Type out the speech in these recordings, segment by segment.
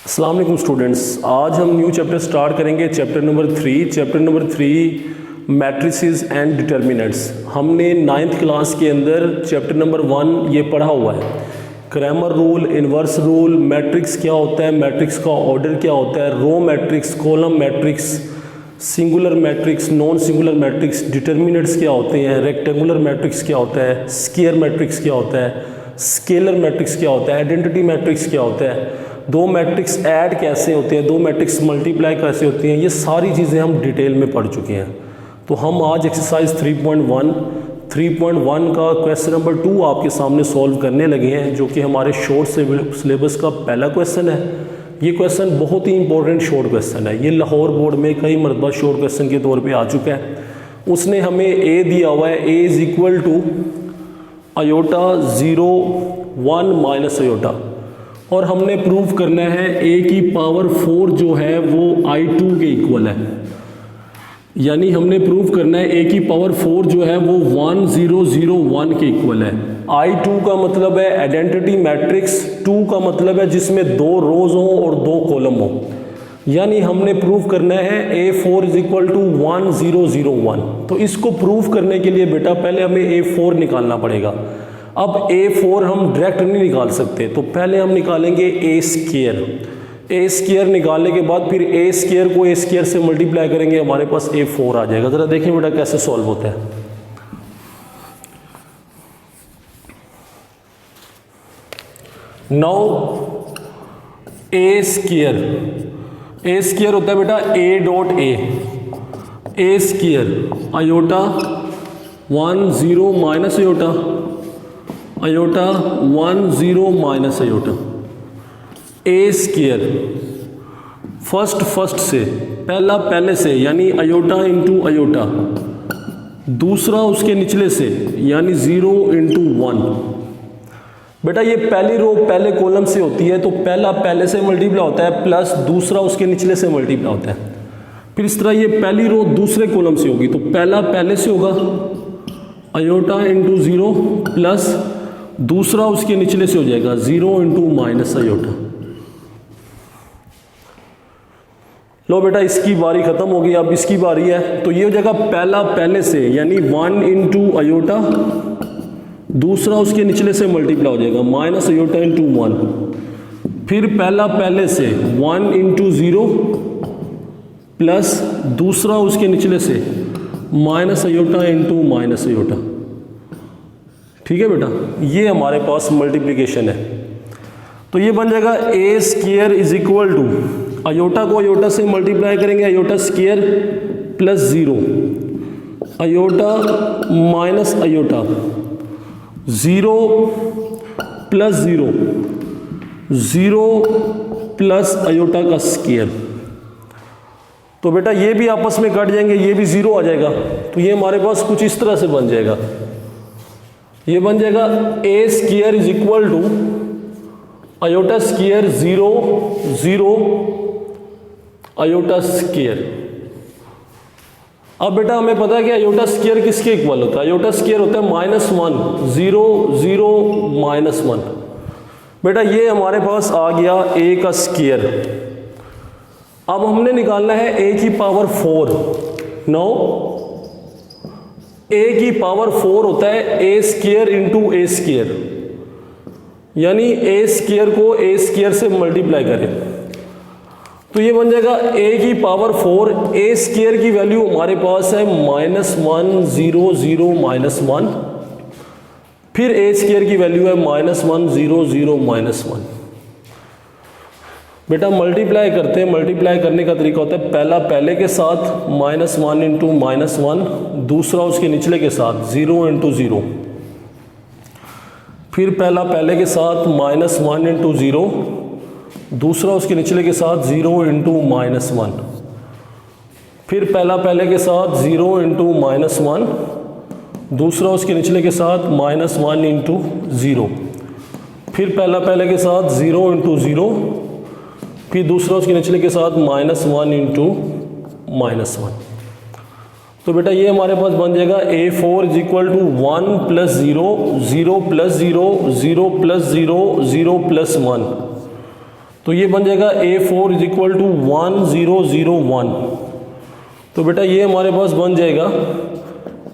अस्सलाम वालेकुम स्टूडेंट्स, आज हम न्यू चैप्टर स्टार्ट करेंगे। Chapter number three matrices and determinants. हमने 9th क्लास के अंदर चैप्टर नंबर 1 ये पढ़ा हुआ है। Cramer rule, inverse rule, matrix क्या होता है, मैट्रिक्स का ऑर्डर क्या होता है, row matrix, column matrix, singular matrix, non singular matrix, determinants क्या होते हैं, रेक्टेंगुलर मैट्रिक्स क्या होता है, स्क्वायर मैट्रिक्स क्या होता है, स्केलर मैट्रिक्स क्या होता है, आइडेंटिटी मैट्रिक्स क्या होता है, दो मैट्रिक्स ऐड कैसे होते हैं, दो मैट्रिक्स मल्टीप्लाई कैसे होती हैं, ये सारी चीज़ें हम डिटेल में पढ़ चुके हैं। तो हम आज एक्सरसाइज 3.1 का क्वेश्चन नंबर 2 आपके सामने सॉल्व करने लगे हैं, जो कि हमारे शॉर्ट सिलेबस का पहला क्वेश्चन है। ये क्वेश्चन बहुत ही इंपॉर्टेंट शॉर्ट क्वेश्चन है। ये लाहौर बोर्ड में कई मरतबा शॉर्ट क्वेश्चन के तौर पे आ चुका है। उसने हमें ए दिया हुआ है, a is equal to iota 0 1 minus iota, और हमने प्रूव करना है ए की पावर 4 जो है वो I2 के इक्वल है। यानी हमने प्रूव करना है ए की पावर 4 जो है वो 1001 के इक्वल है। I2 का मतलब है आइडेंटिटी मैट्रिक्स, 2 का मतलब है जिसमें 2 रोज हो और 2 कॉलम हो। यानी हमने प्रूव करना है A4 इज इक्वल टू 1001। तो इसको प्रूव करने के लिए बेटा पहले हमें A4 निकालना पड़ेगा। अब A4 हम डायरेक्ट नहीं निकाल सकते, तो पहले हम निकालेंगे A स्क्वायर निकालने के बाद फिर A स्क्वायर को A स्क्वायर से मल्टीप्लाई करेंगे, हमारे पास A4 आ जाएगा। जरा देखें बेटा कैसे सॉल्व होता है। नाउ A स्क्वायर होता है बेटा A dot A square iota 10 minus iota 10 minus iota. A square first से, पहला पहले से यानी आयोटा इंटू आयोटा, दूसरा उसके निचले से यानी 0 इंटू 1। बेटा ये पहली रो पहले कॉलम से होती है, तो पहला पहले से मल्टीप्लाई होता है प्लस दूसरा उसके निचले से मल्टीप्लाई होता है। फिर इस तरह ये पहली रो दूसरे कॉलम से होगी, तो पहला पहले से होगा आयोटा इंटू 0 प्लस दूसरा उसके निचले से हो जाएगा 0 इंटू माइनस आयोटा। लो बेटा इसकी बारी खत्म हो गई, अब इसकी बारी है। तो ये हो जाएगा पहला पहले से यानी 1 इंटू आयोटा, दूसरा उसके निचले से मल्टीप्लाई हो जाएगा माइनस आयोटा इंटू 1। फिर पहला पहले से 1 इंटू 0 प्लस दूसरा उसके निचले से minus iota into minus iota. ठीक है बेटा, ये हमारे पास मल्टीप्लिकेशन है। तो ये बन जाएगा a square is equal to, iota को आयोटा से मल्टीप्लाई करेंगे, iota square plus 0 iota minus iota 0 plus 0 plus iota का स्क्वायर। तो बेटा ये भी आपस में कट जाएंगे, ये भी 0 आ जाएगा। तो ये हमारे पास कुछ इस तरह से बन जाएगा। ये बन जाएगा a square is equal to iota square 0 iota square. अब बेटा हमें पता है कि आयोटा स्क्वायर किसके इक्वल होता है। आयोटा स्क्वायर होता है -1 0 -1। बेटा ये हमारे पास आ गया ए का स्क्वायर। अब हमने निकालना है ए की पावर 4। नो, ए की पावर 4 होता है ए स्क्वायर इंटू ए स्क्वायर, यानी ए स्क्वायर को ए स्क्वायर से मल्टीप्लाई करें। तो ये बन जाएगा ए की पावर 4, ए स्क्वायर की वैल्यू हमारे पास है -1 0 0 -1, फिर ए स्क्वायर की वैल्यू है -1 0 0 -1। बेटा मल्टीप्लाई करते हैं, मल्टीप्लाई करने का तरीका होता है पहला पहले के साथ -1 इंटू -1, दूसरा उसके निचले के साथ 0 इंटू 0, फिर पहला पहले के साथ -1 इंटू 0, दूसरा उसके निचले के साथ 0 इंटू -1, फिर पहला पहले के साथ 0 इंटू -1, दूसरा उसके निचले के साथ -1 इंटू 0, फिर पहला पहले के साथ 0 इंटू 0, फिर दूसरा उसके निचले के साथ -1 इंटू -1। तो बेटा ये हमारे पास बन जाएगा A4 is equal to 1 plus 0 0 plus 0 0 plus 0 0 plus 1। तो तो ये बन जाएगा A4 इज इक्वल टू 1001। तो बेटा ये हमारे पास बन जाएगा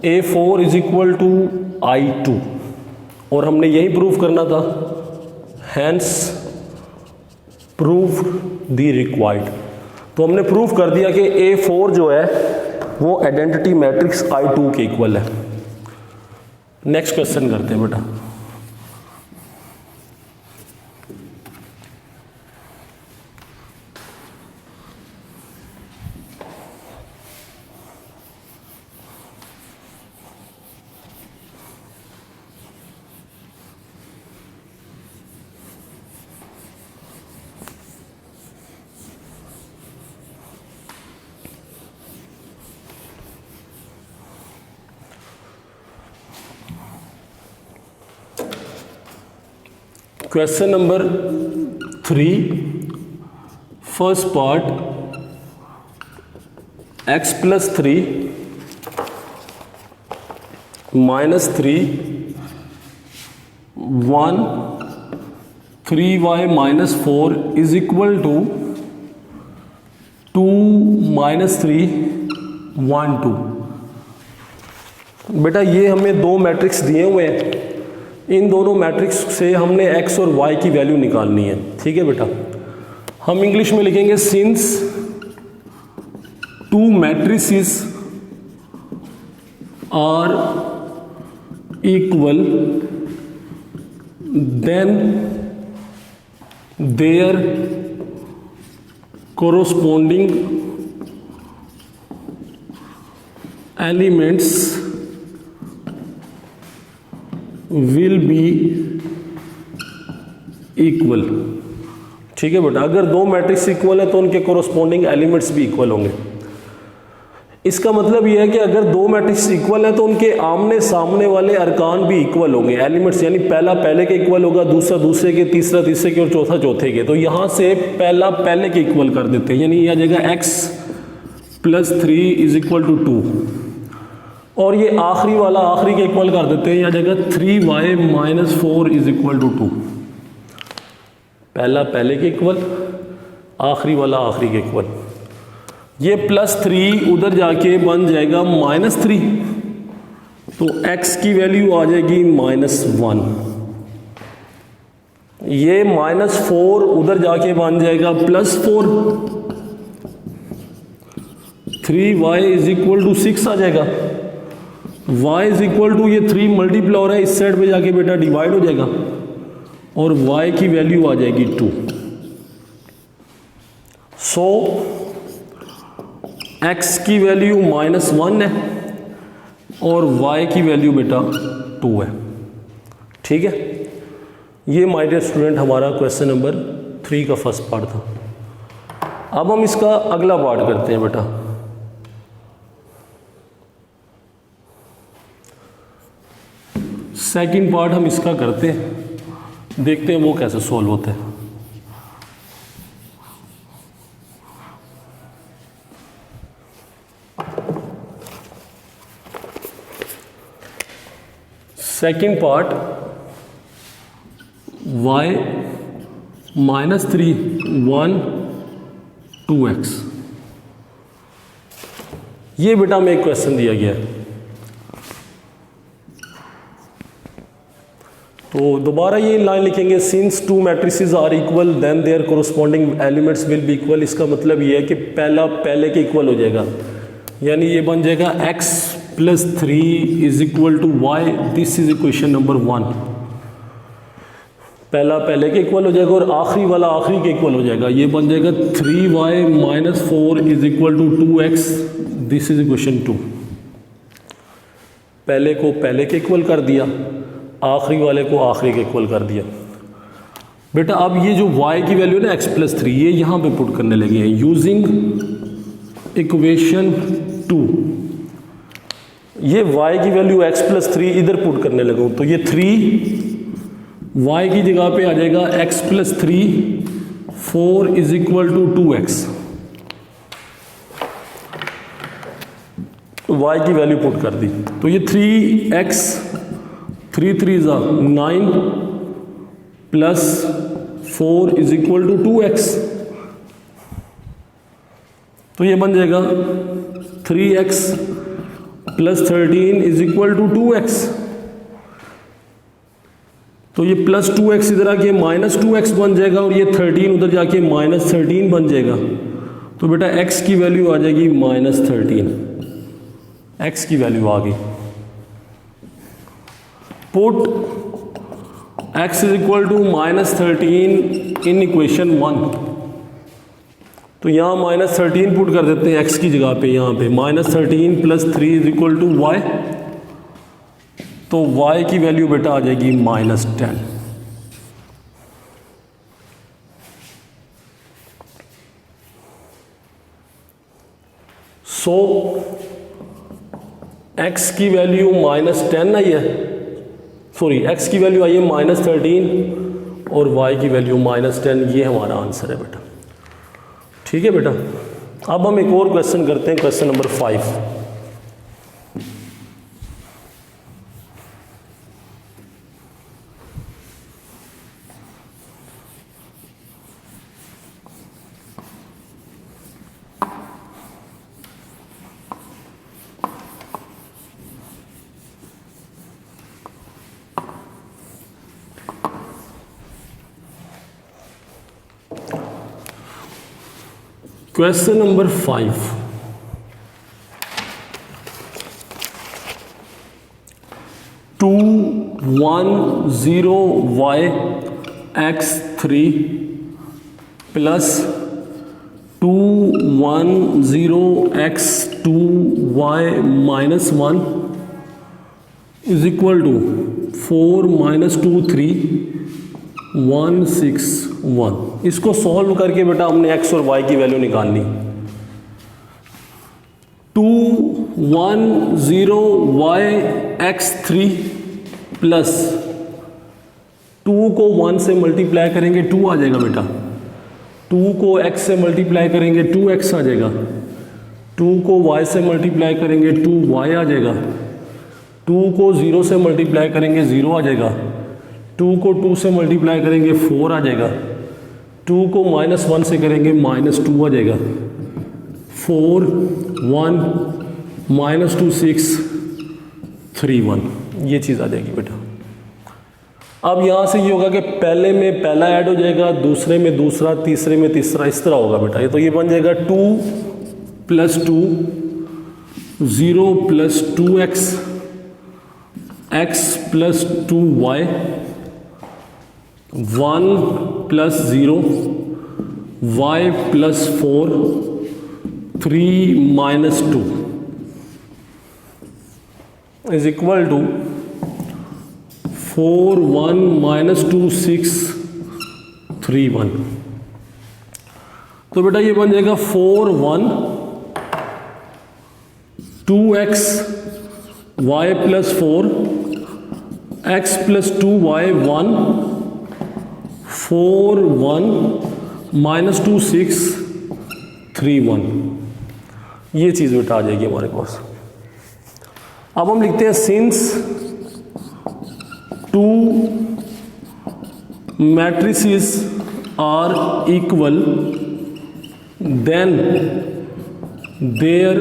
A4 is equal to I2 और हमने यही प्रूव करना था, हैंस प्रूव द रिक्वायर्ड। तो हमने प्रूव कर दिया कि A4 जो है वो आइडेंटिटी मैट्रिक्स I2 के इक्वल है। नेक्स्ट क्वेश्चन करते हैं बेटा। Question number 3, first part, x plus 3 minus 3 1 3y minus 4 is equal to 2 minus 3 1 2। बेटा ये हमें दो मैट्रिक्स दिए हुए हैं, इन दोनों मैट्रिक्स से हमने x और y की वैल्यू निकालनी है। ठीक है बेटा, हम इंग्लिश में लिखेंगे since two matrices are equal then their corresponding elements will be equal. ठीक है बेटा, अगर दो मैट्रिक्स इक्वल है तो उनके कोरोस्पोंडिंग एलिमेंट्स भी इक्वल होंगे। इसका मतलब यह है कि अगर दो मैट्रिक्स इक्वल है तो उनके आमने सामने वाले अरकान भी इक्वल होंगे, एलिमेंट्स, यानी पहला पहले के इक्वल होगा, दूसरा दूसरे के, तीसरा तीसरे के और चौथा चौथे के। तो यहां से पहला पहले के इक्वल कर देते हैं, यानी यह आ जाएगा x plus 3 is equal to 2 और ये आखिरी वाला आखिरी के इक्वल कर देते हैं, यह आ जाएगा 3y minus 4 is equal to 2। पहला पहले के इक्वल, आखिरी वाला आखिरी के इक्वल। ये प्लस 3 उधर जाके बन जाएगा माइनस 3, तो x की वैल्यू आ जाएगी -1। ये -4 उधर जाके बन जाएगा +4, 3y इज इक्वल टू 6 आ जाएगा। y इज इक्वल टू, ये 3 मल्टीप्लाई हो रहा है, इस साइड पे जाके बेटा डिवाइड हो जाएगा और y की वैल्यू आ जाएगी 2। सो x की वैल्यू -1 है और y की वैल्यू बेटा 2 है। ठीक है, ये माय डियर स्टूडेंट हमारा क्वेश्चन नंबर 3 का फर्स्ट पार्ट था। अब हम इसका अगला पार्ट करते हैं बेटा। सेकंड पार्ट हम इसका करते हैं, देखते हैं वो कैसे सॉल्व होता है। Second part, y minus 3 1 2x। ये बेटा हमें एक क्वेश्चन दिया गया है, तो दोबारा ये लाइन लिखेंगे, since two matrices are equal then their corresponding elements will be equal. इसका मतलब ये है कि पहला पहले के इक्वल हो जाएगा, यानी ये बन जाएगा x plus 3 is equal to y। This is equation number 1। पहला पहले के इक्वल हो जाएगा और आखिरी वाला आखिरी के इक्वल हो जाएगा, ये बन जाएगा 3y minus 4 is equal to 2x। This is equation 2। पहले को पहले के इक्वल कर दिया, आखिरी वाले को आखिरी के इक्वल कर दिया। बेटा अब ये जो y की वैल्यू है ना x प्लस 3, ये यहाँ पे पुट करने लगे हैं यूजिंग इक्वेशन 2। ये y की वैल्यू x प्लस 3 इधर पुट करने लगा, तो ये 3 y की जगह पे आ जाएगा x plus 3 4 is equal to 2x। y की वैल्यू पुट कर दी, तो ये 3x 3 3 9 plus 4 is equal to 2x, तो ये बन जाएगा 3x plus 13 is equal to 2x। तो ये प्लस 2x इधर आके माइनस 2x बन जाएगा और ये 13 उधर जाके माइनस 13 बन जाएगा। तो बेटा x की वैल्यू आ जाएगी माइनस 13, x की वैल्यू आ गई। Put x is equal to minus 13 in equation 1। तो यहाँ माइनस 13 पुट कर देते हैं x की जगह पे, यहाँ पे minus 13 plus 3 is equal to y। तो y की वैल्यू बेटा आ जाएगी माइनस 10। सो x की वैल्यू माइनस 10 आई है, सॉरी x की वैल्यू आई है माइनस 13 और y की वैल्यू माइनस 10। ये हमारा आंसर है बेटा। ठीक है बेटा, अब हम एक और क्वेश्चन करते हैं, question number 5। Question number 5, two 1 0 y x3 plus 2 1 0 x2 y minus 1 is equal to 4 minus 2 3 1 6 1। इसको सॉल्व करके बेटा हमने x और y की वैल्यू निकालनी। 2 1 0 y x3 प्लस 2 को 1 से मल्टीप्लाई करेंगे 2 आ जाएगा बेटा, 2 को x से मल्टीप्लाई करेंगे 2x आ जाएगा, 2 को y से मल्टीप्लाई करेंगे 2y आ जाएगा, 2 को 0 से मल्टीप्लाई करेंगे 0 आ जाएगा, 2 को 2 से मल्टीप्लाई करेंगे 4 आ जाएगा, 2 को माइनस 1 से करेंगे माइनस 2 आ जाएगा, 4 1 माइनस 2 6 3 1। ये चीज़ आ जाएगी बेटा। अब यहाँ से ये होगा कि पहले में पहला ऐड हो जाएगा, दूसरे में दूसरा, तीसरे में तीसरा, इस तरह होगा बेटा। ये तो ये बन जाएगा 2 plus 2 0 plus 2x x plus 2y 1 plus 0 y plus 4 3 minus 2 is equal to 4 1 minus 2 6 3 1। तो बेटा ये बन जाएगा 4 1 2x y plus 4 x plus 2y 1 4 1 minus 2 6 3 1। ये चीज़ बेटा आ जाएगी हमारे पास। अब हम लिखते हैं since 2 matrices are equal then their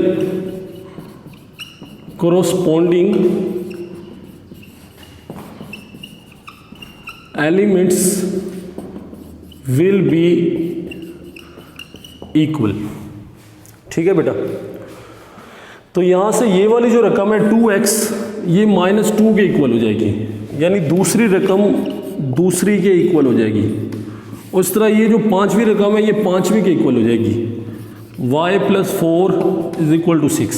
corresponding elements will be equal। ठीक है बेटा, तो यहां से ये वाली जो रकम है 2x ये माइनस 2 के इक्वल हो जाएगी, यानी दूसरी रकम दूसरी के इक्वल हो जाएगी। उस तरह ये जो पांचवी रकम है ये पांचवी के इक्वल हो जाएगी, y plus 4 is equal to 6।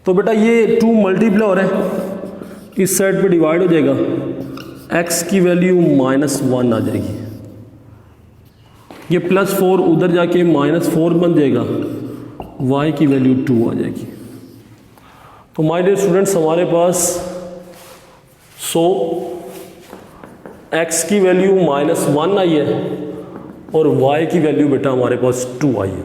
तो बेटा ये 2 मल्टीप्लाई हो रहा है, इस साइड पे डिवाइड हो जाएगा, x की वैल्यू माइनस 1 आ जाएगी, ये प्लस 4 उधर जाके माइनस 4 बन जाएगा, y की वैल्यू 2 आ जाएगी। तो माय डियर स्टूडेंट्स हमारे पास x की वैल्यू माइनस 1 आई है और y की वैल्यू बेटा हमारे पास 2 आई है।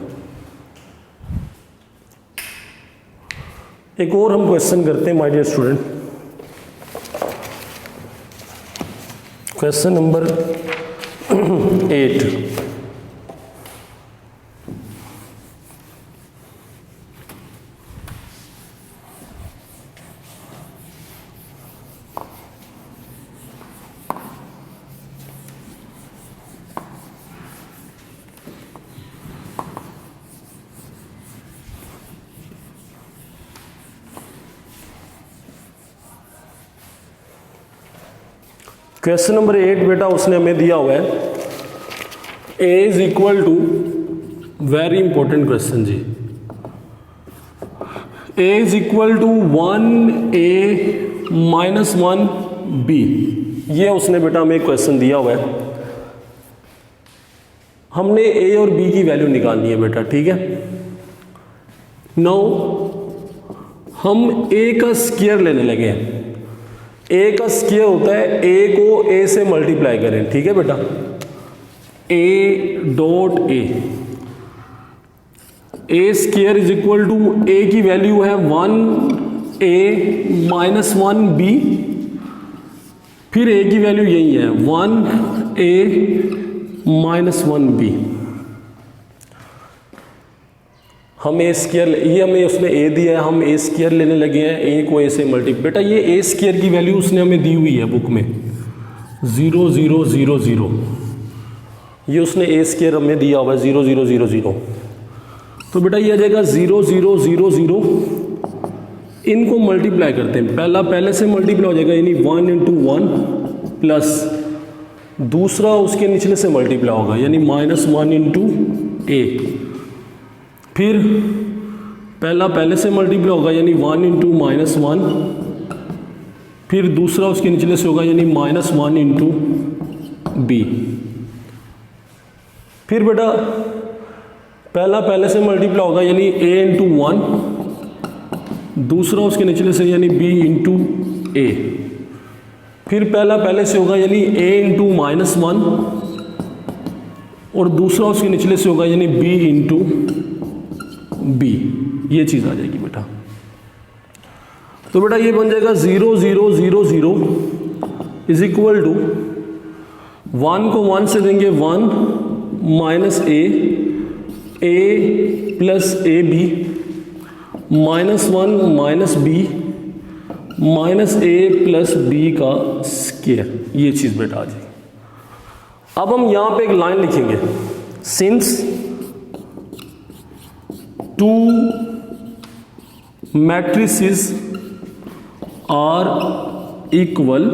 एक और हम क्वेश्चन करते हैं my dear student, question number question number 8 बेटा उसने हमें दिया हुआ है a is equal to, very important question जी, a is equal to 1a minus 1b, ये उसने बेटा हमें क्वेश्चन दिया हुआ है। हमने a और b की वैल्यू निकालनी है बेटा, ठीक है। नाउ हम a का स्क्वायर लेने लगे हैं। a का स्क्वायर होता है a को a से मल्टीप्लाई करें, ठीक है बेटा, a dot a square is equal to a की वैल्यू है 1a माइनस 1b, फिर a की वैल्यू यही है 1a माइनस 1b। हम a स्क्वायर, ये हमें उसने a दिया है, हम a स्क्वायर लेने लगे हैं, a को a से मल्टीप्लाई। बेटा ये a स्क्वायर की वैल्यू उसने हमें दी हुई है बुक में 0 0 0 0, ये उसने a स्क्वायर हमें दिया हुआ है 0 0 0 0। तो बेटा ये आ जाएगा 0 0 0 0, इनको मल्टीप्लाई करते हैं, पहला पहले से मल्टीप्लाई हो जाएगा, यानी 1 इंटू 1 प्लस दूसरा उसके निचले से मल्टीप्लाई होगा, यानी माइनस 1 इंटू a, फिर पहला पहले से मल्टीप्लाई होगा, यानी 1 इंटू माइनस 1, फिर दूसरा उसके निचले से होगा, यानी माइनस 1 इंटू b। फिर बेटा पहला पहले से मल्टीप्लाई होगा, यानी a इंटू 1, दूसरा उसके निचले से यानी b इंटू a, फिर पहला पहले से होगा यानी a इंटू माइनस 1, और दूसरा उसके निचले से होगा यानी b इंटू b, ये चीज़ आ जाएगी बेटा। तो बेटा ये बन जाएगा 0 0 0 0 इज इक्वल टू 1 को 1 से देंगे 1 minus a plus A B minus 1 minus B minus A plus B का स्क्वायर, ये चीज़ बेटा आ जाएगी। अब हम यहाँ पे एक लाइन लिखेंगे, since two matrices are equal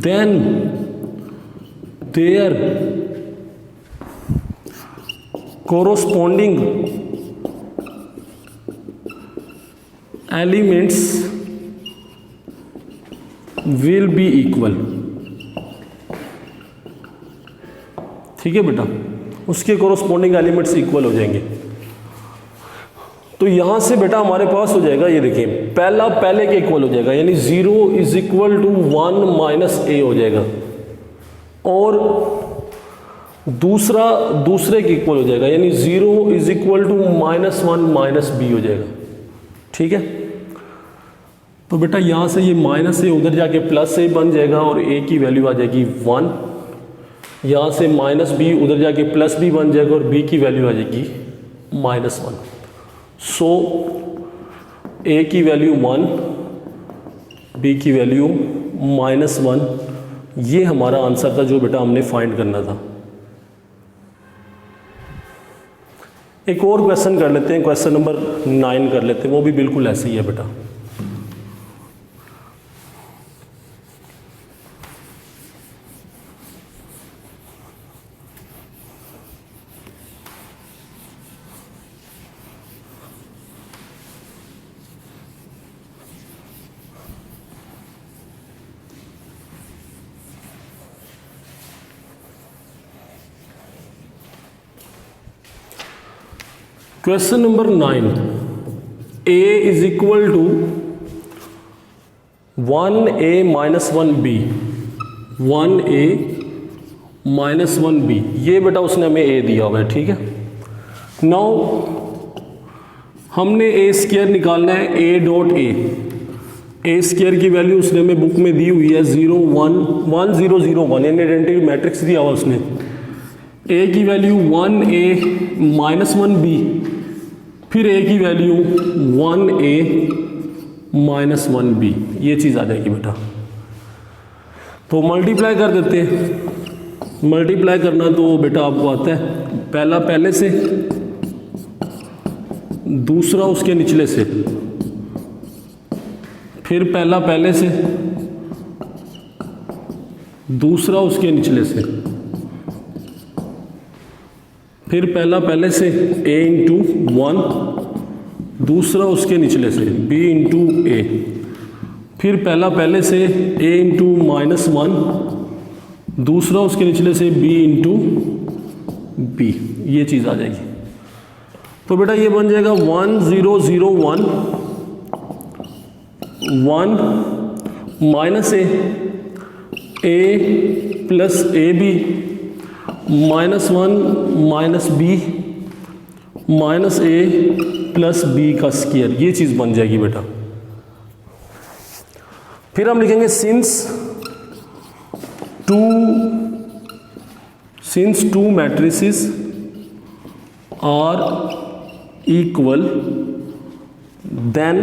then their corresponding elements will be equal, ठीक है बेटा, उसके corresponding elements इक्वल हो जाएंगे। तो यहां से बेटा हमारे पास हो जाएगा, ये देखिए पहला पहले के इक्वल हो जाएगा, यानी 0 is equal to 1 minus a हो जाएगा, और दूसरा दूसरे के इक्वल हो जाएगा, यानी 0 is equal to minus 1 minus B हो जाएगा, ठीक है। तो बेटा यहाँ से ये माइनस ए उधर जाके प्लस ए बन जाएगा, और ए की वैल्यू आ जाएगी 1, यहाँ से माइनस बी उधर जाके प्लस बी बन जाएगा, और बी की वैल्यू आ जाएगी माइनस 1। सो ए की वैल्यू 1, बी की वैल्यू माइनस 1, ये हमारा आंसर था जो बेटा हमने फाइंड करना था। एक और क्वेश्चन कर लेते हैं, क्वेश्चन नंबर 9 कर लेते हैं, वो भी बिल्कुल ऐसे ही है बेटा। Question number 9, a is equal to 1a minus 1b, 1a minus 1b, ये बेटा उसने हमें a दिया हुआ है, ठीक है। नाउ हमने a स्क्वायर निकालना है, a डॉट a स्क्वायर की वैल्यू उसने हमें बुक में दी हुई है 0 1 1 0 0 1, यानी आइडेंटिटी मैट्रिक्स दिया हुआ उसने। a की वैल्यू 1a माइनस 1b, फिर a की वैल्यू 1a माइनस 1b, ये चीज़ आ जाएगी बेटा। तो मल्टीप्लाई कर देते हैं, मल्टीप्लाई करना तो बेटा आपको आता है, पहला पहले से, दूसरा उसके निचले से, फिर पहला पहले से, दूसरा उसके निचले से, फिर पहला पहले से a इंटू 1, दूसरा उसके निचले से b इंटू a, फिर पहला पहले से a इंटू -1, दूसरा उसके निचले से b इंटू b, ये चीज़ आ जाएगी। तो बेटा ये बन जाएगा 1 0 0 1 1 minus a plus A B -1 minus B minus A plus B का स्क्वायर, ये चीज़ बन जाएगी बेटा। फिर हम लिखेंगे since two matrices are equal then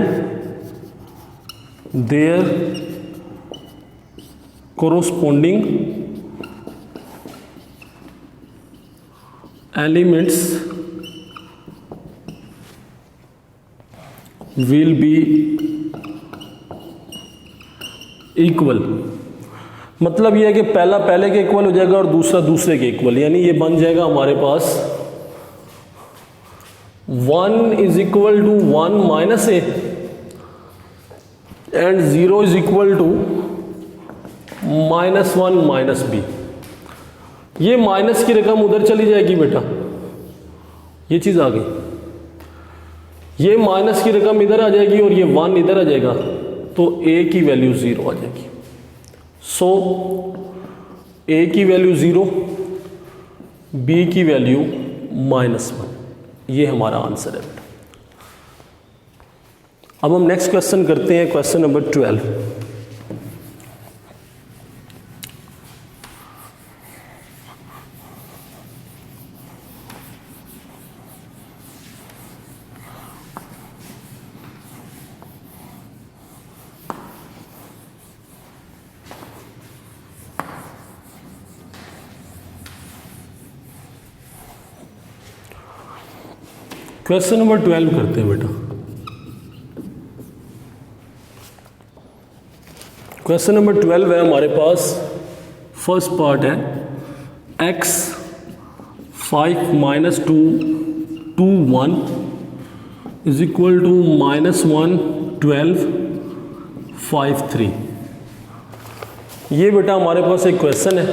their corresponding elements will be equal। मतलब यह है कि पहला पहले के इक्वल हो जाएगा और दूसरा दूसरे के इक्वल, यानी ये बन जाएगा हमारे पास 1 is equal to 1 minus A and 0 is equal to -1 minus B. ये माइनस की रकम उधर चली जाएगी बेटा, ये चीज आ गई। ये माइनस की रकम इधर आ जाएगी और ये 1 इधर आ जाएगा, तो a की वैल्यू 0 आ जाएगी। सो a की वैल्यू 0, b की वैल्यू -1, ये हमारा आंसर है बेटा। अब हम नेक्स्ट क्वेश्चन करते हैं, क्वेश्चन नंबर 12। क्वेश्चन नंबर 12 करते हैं बेटा। क्वेश्चन नंबर 12 है हमारे पास, फर्स्ट पार्ट है x 5 - 2 2 1 इज इक्वल टू -1 12 5 3। ये बेटा हमारे पास एक क्वेश्चन है,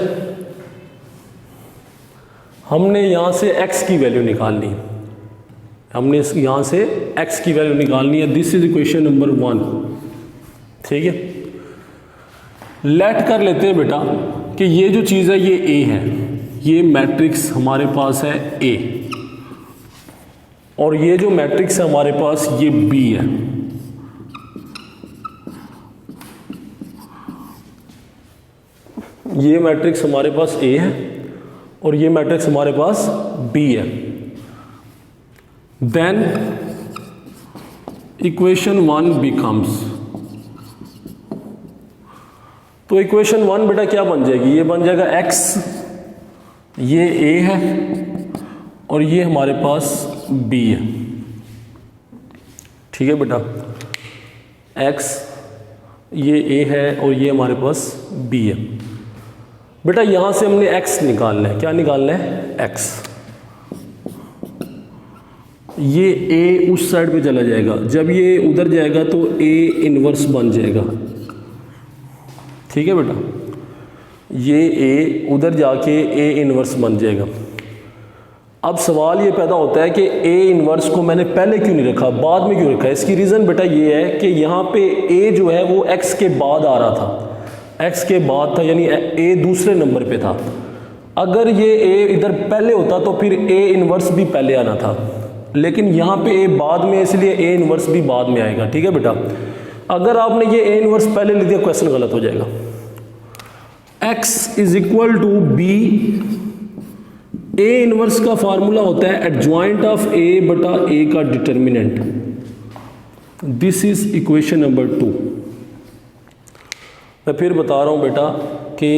हमने यहाँ से x की वैल्यू निकालनी है, हमने यहाँ से x की वैल्यू निकालनी है। दिस इज इक्वेशन नंबर 1, ठीक है। लेट कर लेते हैं बेटा कि ये जो चीज़ है ये A है, ये मैट्रिक्स हमारे पास है A, और ये जो मैट्रिक्स है हमारे पास ये B है। ये मैट्रिक्स हमारे पास A है और ये मैट्रिक्स हमारे पास B है। देन इक्वेशन 1 बिकम्स, तो इक्वेशन 1 बेटा क्या बन जाएगी, ये बन जाएगा x, ये a है और ये हमारे पास b है, ठीक है बेटा। x ये a है और ये हमारे पास b है। बेटा यहां से हमने x निकालना है, क्या निकालना है, x। ये a उस साइड पे चला जाएगा, जब ये उधर जाएगा तो a इनवर्स बन जाएगा, ठीक है बेटा। ये a उधर जाके a इनवर्स बन जाएगा। अब सवाल ये पैदा होता है कि a इनवर्स को मैंने पहले क्यों नहीं रखा, बाद में क्यों रखा है। इसकी रीज़न बेटा ये है कि यहाँ पे a जो है वो x के बाद आ रहा था, x के बाद था, यानी a दूसरे नंबर पे था। अगर ये a इधर पहले होता तो फिर a इनवर्स भी पहले आना था, लेकिन यहाँ पे a बाद में, इसलिए a इनवर्स भी बाद में आएगा, ठीक है बेटा। अगर आपने ये a इनवर्स पहले लिख दिया, क्वेश्चन गलत हो जाएगा। x is equal to b, a inverse का फार्मूला होता है एडजॉइंट ऑफ a बटा a का determinant. This is equation number 2। मैं फिर बता रहा हूँ बेटा कि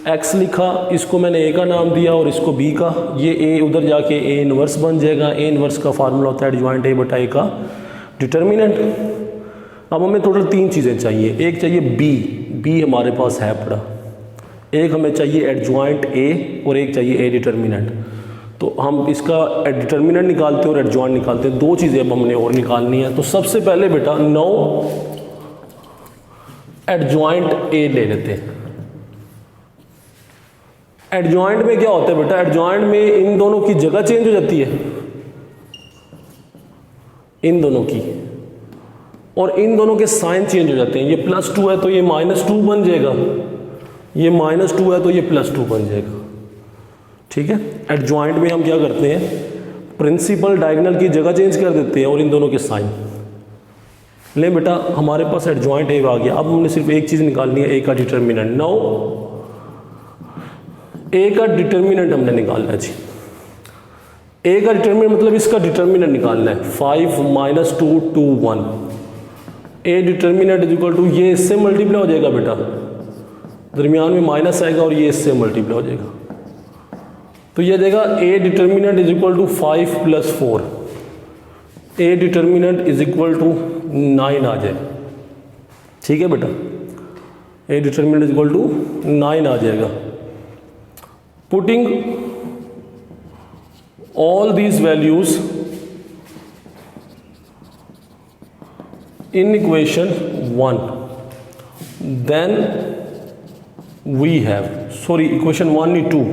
x लिखा, इसको मैंने a का नाम दिया और इसको b का, ये a उधर जाके a इनवर्स बन जाएगा। a इनवर्स का फार्मूला होता है एडजॉइंट a बटा a का डिटर्मिनेंट। अब हमें टोटल 3 चीज़ें चाहिए। एक चाहिए b, b हमारे पास है पड़ा, एक हमें चाहिए एडजॉइंट ए और एक चाहिए ए डिटर्मिनेंट। तो हम इसका डिटर्मिनेंट निकालते हैं और एडजॉइंट निकालते हैं, दो चीज़ें अब हमने और निकालनी है। तो सबसे पहले बेटा 9 एडजॉइंट ए ले लेते हैं। एडजॉइंट में क्या होता है बेटा, एडजॉइंट में इन दोनों की जगह चेंज हो जाती है, इन दोनों की, और इन दोनों के साइन चेंज हो जाते हैं। ये +2 है तो ये -2 बन जाएगा, ये -2 है तो ये +2 बन जाएगा। ठीक है, एडजॉइंट में हम क्या करते हैं, प्रिंसिपल डायगोनल की जगह चेंज कर देते हैं और इन दोनों के साइन। ले बेटा हमारे पास एडजॉइंट ए आ गया। अब हमने सिर्फ एक चीज़ निकालनी है, ए का डिटर्मिनेंट। नाउ ए का डिटर्मिनेंट हमने निकालना है जी। ए का डिटर्मिनेंट मतलब इसका डिटर्मिनेंट निकालना है। 5 - 2 2 1। A determinant is equal to, ये इससे मल्टीप्लाई हो जाएगा बेटा, दरमियान में माइनस आएगा और ये इससे मल्टीप्लाई हो जाएगा। तो ये देगा A determinant is equal to 5 + 4। A determinant is equal to 9 आ जाए। ठीक है बेटा, A determinant is equal to 9 आ जाएगा। Putting all these values in equation 1, then we have, sorry equation 1 नहीं 2,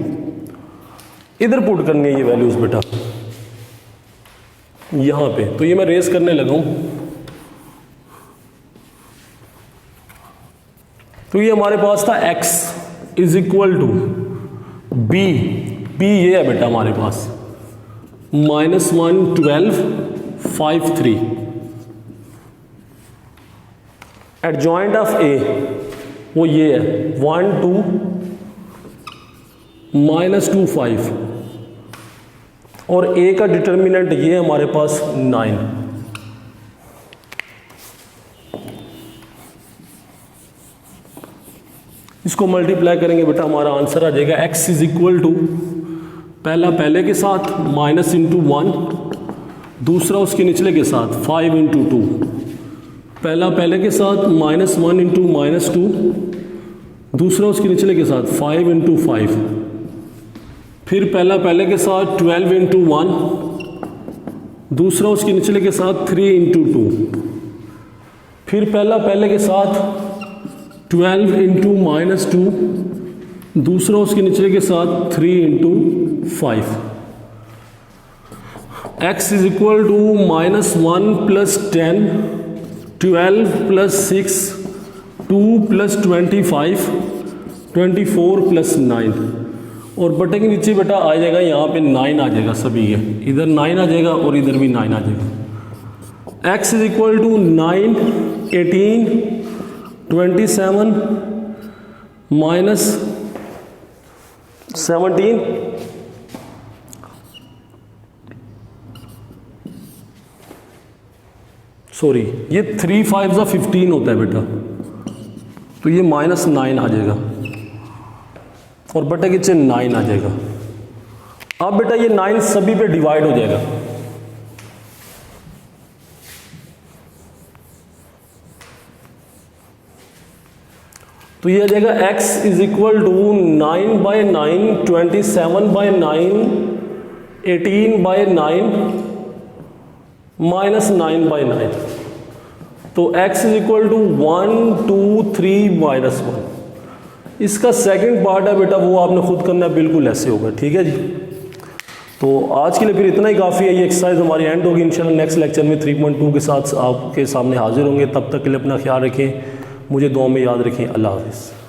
इधर पुट करनी है ये वैल्यूज बेटा यहां पे। तो ये मैं रेस करने लगा हूं। तो ये हमारे पास था x is equal to b, ये है बेटा हमारे पास -1 12 5 3। एडजॉइंट ऑफ ए वो ये है 1 2 -2 5, और ए का डिटर्मिनेंट ये है हमारे पास 9। इसको मल्टीप्लाई करेंगे बेटा हमारा आंसर आ जाएगा x इज इक्वल टू, पहला पहले के साथ -1, दूसरा उसके निचले के साथ 5 × 2, पहला पहले के साथ -1 × -2, दूसरा उसके निचले के साथ 5 × 5, फिर पहला पहले के साथ 12 × 1, दूसरा उसके निचले के साथ 3 × 2, फिर पहला पहले के साथ 12 × -2, दूसरा उसके निचले के साथ 3 × 5। x इज इक्वल टू -1 + 10 12 + 6 2 + 25 24 + 9, और बटे के नीचे बेटा आ जाएगा यहाँ पे 9 आ जाएगा सभी के, इधर 9 आ जाएगा और इधर भी 9 आ जाएगा। x is equal to 9 18 27 -17 sorry ये 3 5 15 होता है बेटा, तो ये -9 आ जाएगा और बटे के नीचे 9 आ जाएगा। अब बेटा ये 9 सभी पे डिवाइड हो जाएगा। तो ये आ जाएगा x इज इक्वल टू 9/9 27/9 18/9 -9/9। तो x इज इक्वल टू 1 2 3 -1। इसका सेकंड पार्ट है बेटा वो आपने खुद करना है, बिल्कुल ऐसे होगा। ठीक है जी, तो आज के लिए फिर इतना ही काफ़ी है। ये एक्सरसाइज हमारी एंड होगी। इंशाल्लाह नेक्स्ट लेक्चर में 3.2 के साथ आपके सामने हाजिर होंगे। तब तक के लिए अपना ख्याल रखें, मुझे दुआ में याद रखें। अल्लाह हाफ़िज़।